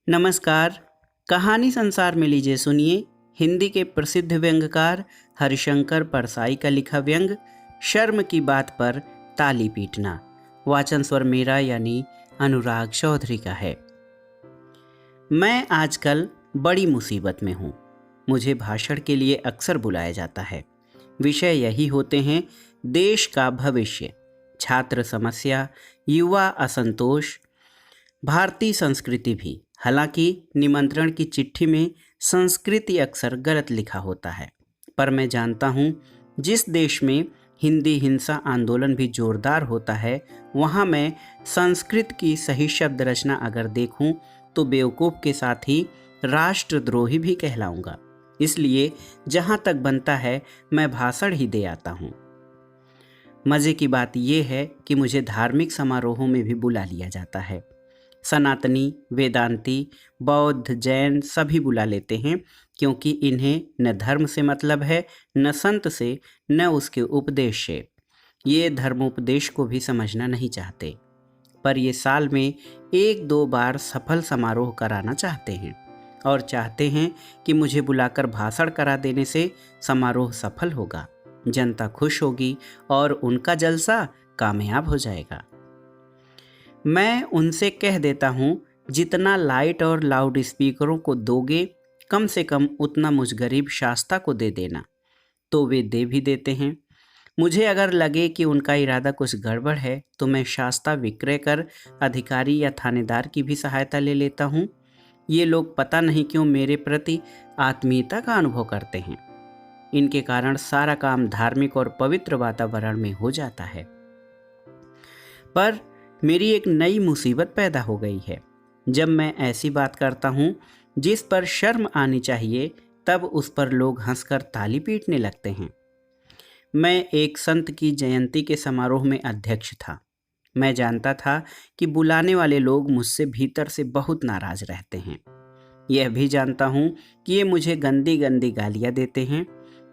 नमस्कार। कहानी संसार में लीजिए सुनिए। हिंदी के प्रसिद्ध व्यंग्यकार हरिशंकर परसाई का लिखा व्यंग शर्म की बात पर ताली पीटना। वाचन स्वर मेरा यानी अनुराग चौधरी का है। मैं आजकल बड़ी मुसीबत में हूँ। मुझे भाषण के लिए अक्सर बुलाया जाता है। विषय यही होते हैं: देश का भविष्य, छात्र समस्या, युवा असंतोष, भारतीय संस्कृति भी। हालांकि निमंत्रण की चिट्ठी में संस्कृति अक्सर गलत लिखा होता है, पर मैं जानता हूँ जिस देश में हिंदी हिंसा आंदोलन भी जोरदार होता है, वहाँ मैं संस्कृत की सही शब्द रचना अगर देखूँ तो बेवकूफ़ के साथ ही राष्ट्रद्रोही भी कहलाऊंगा। इसलिए जहाँ तक बनता है मैं भाषण ही दे आता हूँ। मज़े की बात यह है कि मुझे धार्मिक समारोहों में भी बुला लिया जाता है। सनातनी, वेदांती, बौद्ध, जैन सभी बुला लेते हैं, क्योंकि इन्हें न धर्म से मतलब है, न संत से, न उसके उपदेश से। ये धर्मोपदेश को भी समझना नहीं चाहते, पर ये साल में एक दो बार सफल समारोह कराना चाहते हैं और चाहते हैं कि मुझे बुलाकर भाषण करा देने से समारोह सफल होगा, जनता खुश होगी और उनका जलसा कामयाब हो जाएगा। मैं उनसे कह देता हूँ, जितना लाइट और लाउड स्पीकरों को दोगे, कम से कम उतना मुझ गरीब शास्ता को दे देना। तो वे दे भी देते हैं। मुझे अगर लगे कि उनका इरादा कुछ गड़बड़ है तो मैं शास्ता विक्रय कर अधिकारी या थानेदार की भी सहायता ले लेता हूँ। ये लोग पता नहीं क्यों मेरे प्रति आत्मीयता का अनुभव करते हैं। इनके कारण सारा काम धार्मिक और पवित्र वातावरण में हो जाता है। पर मेरी एक नई मुसीबत पैदा हो गई है। जब मैं ऐसी बात करता हूँ जिस पर शर्म आनी चाहिए, तब उस पर लोग हंसकर ताली पीटने लगते हैं। मैं एक संत की जयंती के समारोह में अध्यक्ष था। मैं जानता था कि बुलाने वाले लोग मुझसे भीतर से बहुत नाराज रहते हैं। यह भी जानता हूँ कि ये मुझे गंदी गंदी गालियाँ देते हैं,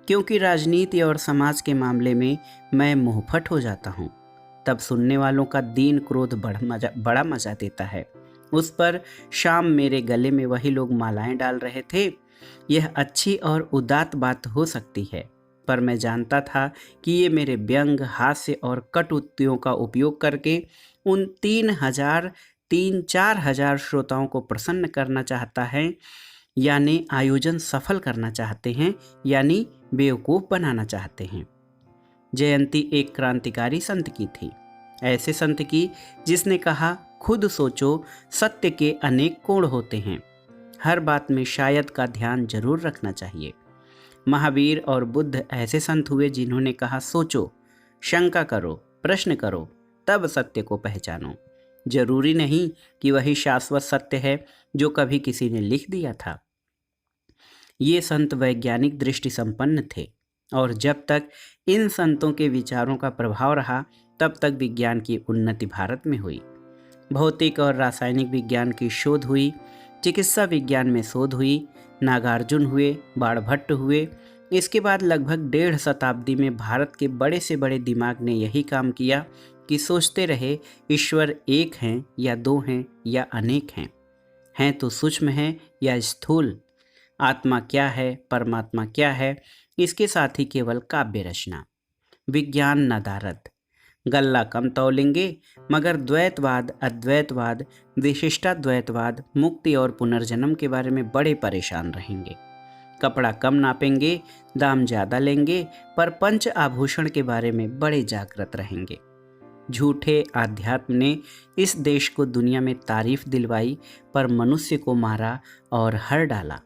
क्योंकि राजनीति और समाज के मामले में मैं मुंहफट हो जाता हूँ। तब सुनने वालों का दीन क्रोध बड़ा मजा देता है। उस पर शाम मेरे गले में वही लोग मालाएं डाल रहे थे। यह अच्छी और उदात्त बात हो सकती है, पर मैं जानता था कि ये मेरे व्यंग, हास्य और कटुक्तियों का उपयोग करके उन 3,000-4,000 श्रोताओं को प्रसन्न करना चाहता है, यानी आयोजन सफल करना चाहते हैं, यानी बेवकूफ़ बनाना चाहते हैं। जयंती एक क्रांतिकारी संत की थी, ऐसे संत की जिसने कहा, खुद सोचो, सत्य के अनेक कोण होते हैं, हर बात में शायद का ध्यान जरूर रखना चाहिए। महावीर और बुद्ध ऐसे संत हुए जिन्होंने कहा, सोचो, शंका करो, प्रश्न करो, तब सत्य को पहचानो। जरूरी नहीं कि वही शाश्वत सत्य है जो कभी किसी ने लिख दिया था। ये संत वैज्ञानिक दृष्टि संपन्न थे, और जब तक इन संतों के विचारों का प्रभाव रहा, तब तक विज्ञान की उन्नति भारत में हुई। भौतिक और रासायनिक विज्ञान की शोध हुई, चिकित्सा विज्ञान में शोध हुई, नागार्जुन हुए, बाणभट्ट हुए। इसके बाद लगभग 1.5 शताब्दी में भारत के बड़े से बड़े दिमाग ने यही काम किया कि सोचते रहे, ईश्वर एक हैं या दो हैं या अनेक हैं तो सूक्ष्म हैं या स्थूल, आत्मा क्या है, परमात्मा क्या है, इसके साथ ही केवल काव्य रचना। विज्ञान नदारद, गल्ला कम तौलेंगे, मगर द्वैतवाद, अद्वैतवाद, विशिष्टाद्वैतवाद, मुक्ति और पुनर्जन्म के बारे में बड़े परेशान रहेंगे। कपड़ा कम नापेंगे, दाम ज़्यादा लेंगे, पर पंच आभूषण के बारे में बड़े जागृत रहेंगे। झूठे आध्यात्म ने इस देश को दुनिया में तारीफ दिलवाई, पर मनुष्य को मारा और हर डाला।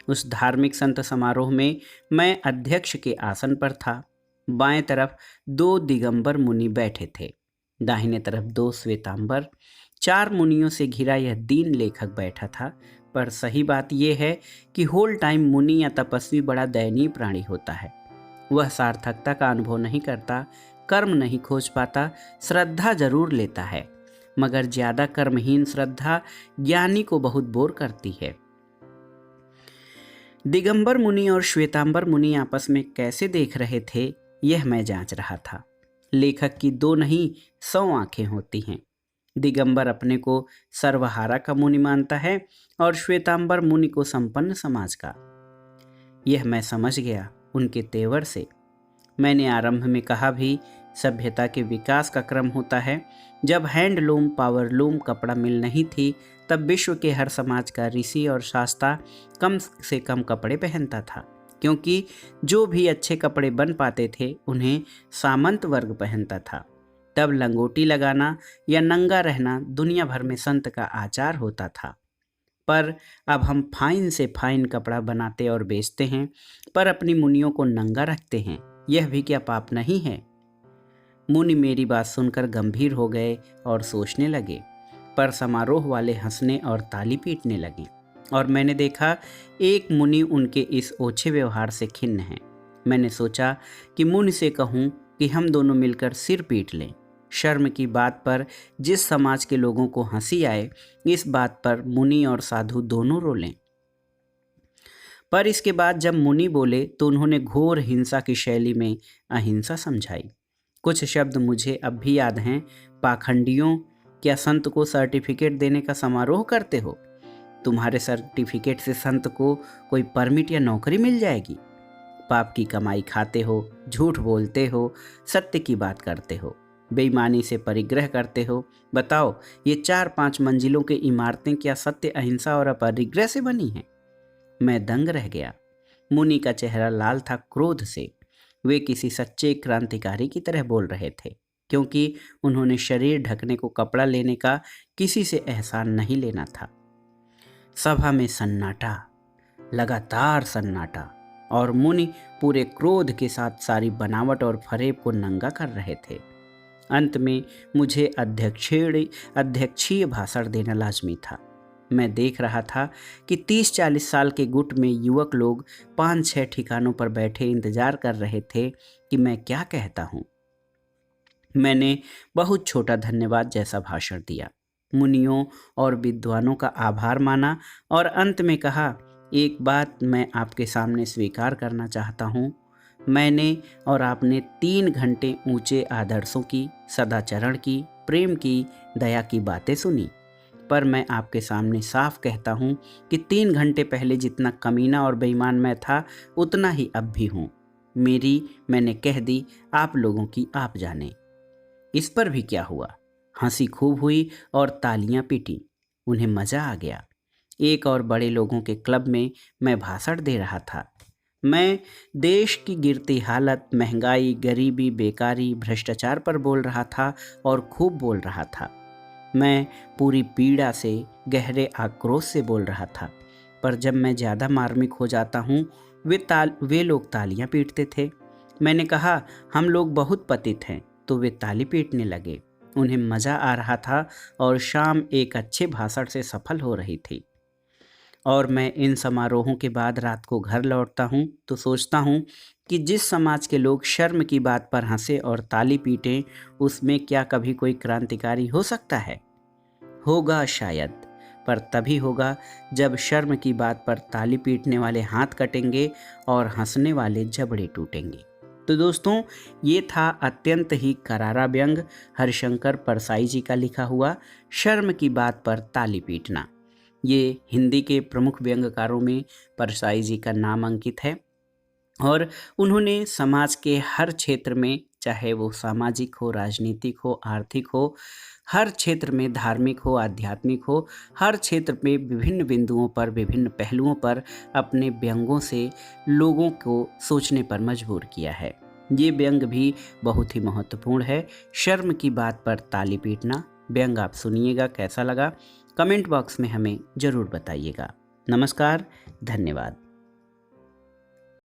उस धार्मिक संत समारोह में मैं अध्यक्ष के आसन पर था। बाएं तरफ 2 दिगंबर मुनि बैठे थे, दाहिने तरफ 2 श्वेतांबर। 4 मुनियों से घिरा यह दीन लेखक बैठा था। पर सही बात यह है कि होल टाइम मुनि या तपस्वी बड़ा दयनीय प्राणी होता है। वह सार्थकता का अनुभव नहीं करता, कर्म नहीं खोज पाता, श्रद्धा जरूर लेता है, मगर ज्यादा कर्महीन श्रद्धा ज्ञानी को बहुत बोर करती है। दिगंबर मुनि और श्वेतांबर मुनि आपस में कैसे देख रहे थे, यह मैं जांच रहा था। लेखक की 2 नहीं 100 आंखें होती हैं। दिगंबर अपने को सर्वहारा का मुनि मानता है और श्वेतांबर मुनि को संपन्न समाज का। यह मैं समझ गया उनके तेवर से। मैंने आरंभ में कहा भी, सभ्यता के विकास का क्रम होता है। जब हैंडलूम पावरलूम कपड़ा मिल नहीं थी, तब विश्व के हर समाज का ऋषि और शास्ता कम से कम कपड़े पहनता था, क्योंकि जो भी अच्छे कपड़े बन पाते थे उन्हें सामंत वर्ग पहनता था। तब लंगोटी लगाना या नंगा रहना दुनिया भर में संत का आचार होता था। पर अब हम फाइन से फाइन कपड़ा बनाते और बेचते हैं, पर अपनी मुनियों को नंगा रखते हैं। यह भी क्या पाप नहीं है? मुनि मेरी बात सुनकर गंभीर हो गए और सोचने लगे, पर समारोह वाले हंसने और ताली पीटने लगे। और मैंने देखा एक मुनि उनके इस ओछे व्यवहार से खिन्न है। मैंने सोचा कि मुनि से कहूँ कि हम दोनों मिलकर सिर पीट लें। शर्म की बात पर जिस समाज के लोगों को हंसी आए, इस बात पर मुनि और साधु दोनों रोलें। पर इसके बाद जब मुनि बोले तो उन्होंने घोर हिंसा की शैली में अहिंसा समझाई। कुछ शब्द मुझे अब भी याद हैं। पाखंडियों, क्या संत को सर्टिफिकेट देने का समारोह करते हो? तुम्हारे सर्टिफिकेट से संत को कोई परमिट या नौकरी मिल जाएगी? पाप की कमाई खाते हो, झूठ बोलते हो, सत्य की बात करते हो, बेईमानी से परिग्रह करते हो। बताओ, ये 4-5 मंजिलों की इमारतें क्या सत्य, अहिंसा और अपरिग्रह से बनी हैं? मैं दंग रह गया। मुनि का चेहरा लाल था क्रोध से। वे किसी सच्चे क्रांतिकारी की तरह बोल रहे थे, क्योंकि उन्होंने शरीर ढकने को कपड़ा लेने का किसी से एहसान नहीं लेना था। सभा में सन्नाटा, लगातार सन्नाटा, और मुनि पूरे क्रोध के साथ सारी बनावट और फरेब को नंगा कर रहे थे। अंत में मुझे अध्यक्षीय भाषण देना लाजमी था। मैं देख रहा था कि 30-40 साल के गुट में युवक लोग 5-6 ठिकानों पर बैठे इंतजार कर रहे थे कि मैं क्या कहता हूँ। मैंने बहुत छोटा धन्यवाद जैसा भाषण दिया, मुनियों और विद्वानों का आभार माना और अंत में कहा, एक बात मैं आपके सामने स्वीकार करना चाहता हूँ। मैंने और आपने 3 घंटे ऊंचे आदर्शों की, सदाचरण की, प्रेम की, दया की बातें सुनी, पर मैं आपके सामने साफ कहता हूँ कि 3 घंटे पहले जितना कमीना और बेईमान मैं था, उतना ही अब भी हूँ। मेरी मैंने कह दी, आप लोगों की आप जाने। इस पर भी क्या हुआ? हंसी खूब हुई और तालियां पीटी। उन्हें मज़ा आ गया। एक और बड़े लोगों के क्लब में मैं भाषण दे रहा था। मैं देश की गिरती हालत, महंगाई, गरीबी, बेकारी, भ्रष्टाचार पर बोल रहा था और खूब बोल रहा था। मैं पूरी पीड़ा से, गहरे आक्रोश से बोल रहा था। पर जब मैं ज़्यादा मार्मिक हो जाता हूँ, वे लोग तालियां पीटते थे। मैंने कहा, हम लोग बहुत पतित हैं, तो वे ताली पीटने लगे। उन्हें मज़ा आ रहा था और शाम एक अच्छे भाषण से सफल हो रही थी। और मैं इन समारोहों के बाद रात को घर लौटता हूँ तो सोचता हूँ कि जिस समाज के लोग शर्म की बात पर हंसे और ताली पीटें, उसमें क्या कभी कोई क्रांतिकारी हो सकता है? होगा शायद, पर तभी होगा जब शर्म की बात पर ताली पीटने वाले हाथ कटेंगे और हंसने वाले जबड़े टूटेंगे। तो दोस्तों, ये था अत्यंत ही करारा व्यंग हरिशंकर परसाई जी का लिखा हुआ शर्म की बात पर ताली पीटना। ये हिंदी के प्रमुख व्यंग्यकारों में परसाई जी का नाम अंकित है और उन्होंने समाज के हर क्षेत्र में, चाहे वो सामाजिक हो, राजनीतिक हो, आर्थिक हो, हर क्षेत्र में, धार्मिक हो, आध्यात्मिक हो, हर क्षेत्र में विभिन्न बिंदुओं पर, विभिन्न पहलुओं पर अपने व्यंगों से लोगों को सोचने पर मजबूर किया है। ये व्यंग भी बहुत ही महत्वपूर्ण है। शर्म की बात पर ताली पीटना व्यंग आप सुनिएगा, कैसा लगा कमेंट बॉक्स में हमें ज़रूर बताइएगा। नमस्कार, धन्यवाद।